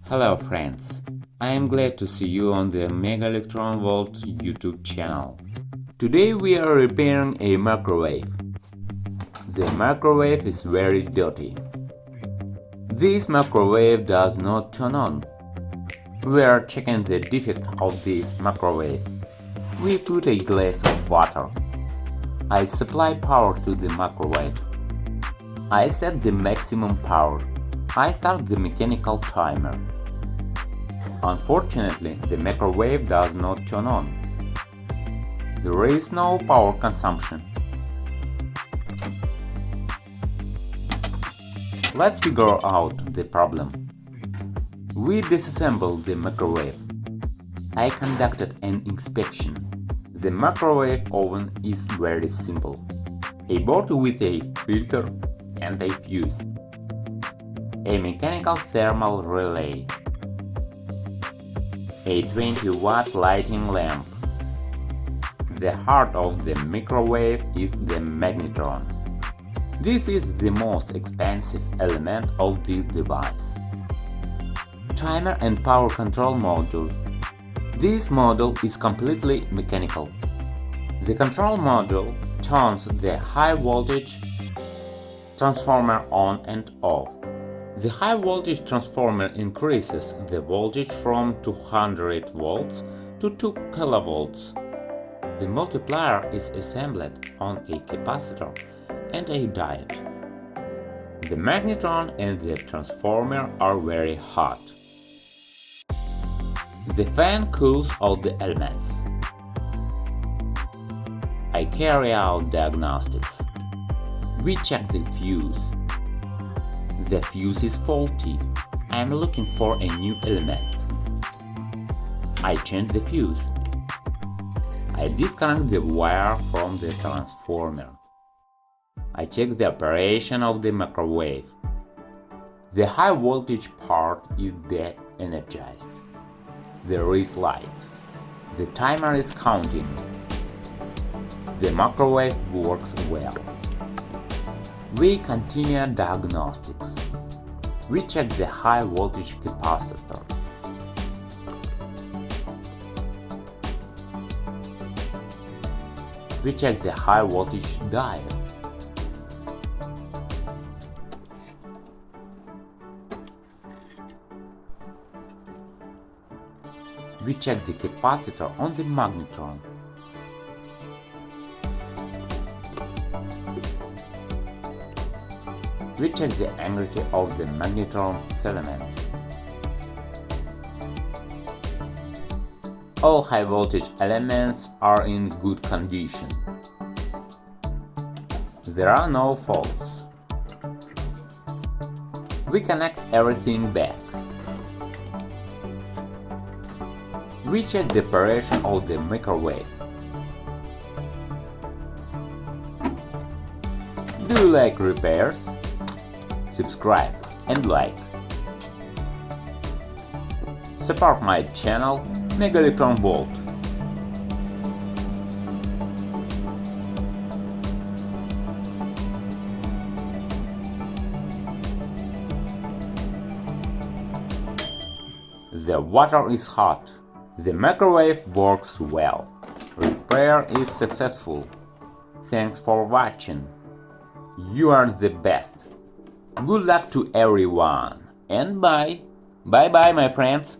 Hello friends, I am glad to see you on the MegaElectronVault YouTube channel. Today we are repairing a microwave. The microwave is very dirty. This microwave does not turn on. We are checking the defect of this microwave. We put a glass of water. I supply power to the microwave. I set the maximum power. I start the mechanical timer. Unfortunately, the microwave does not turn on. There is no power consumption. Let's figure out the problem. We disassembled the microwave. I conducted an inspection. The microwave oven is very simple. A board with a filter and a fuse. A mechanical thermal relay. A 20-watt lighting lamp. The heart of the microwave is the magnetron. This is the most expensive element of this device. Timer and power control module. This module is completely mechanical. The control module turns the high voltage transformer on and off. The high voltage transformer increases the voltage from 200 volts to 2 kilovolts. The multiplier is assembled on a capacitor and a diode. The magnetron and the transformer are very hot. The fan cools all the elements. I carry out diagnostics. We check the fuse. The fuse is faulty. I am looking for a new element. I change the fuse. I disconnect the wire from the transformer. I check the operation of the microwave. The high voltage part is de-energized. There is light. The timer is counting. The microwave works well. We continue diagnostics. We check the high voltage capacitor. We check the high voltage diode. We check the capacitor on the magnetron. We check the integrity of the magnetron filament. All high voltage elements are in good condition. There are no faults. We connect everything back. We check the operation of the microwave. Do you like repairs? Subscribe and like. Support my channel MegaElectronVault. The water is hot. The microwave works well. Repair is successful. Thanks for watching. You are the best. Good luck to everyone, and bye! Bye bye, my friends!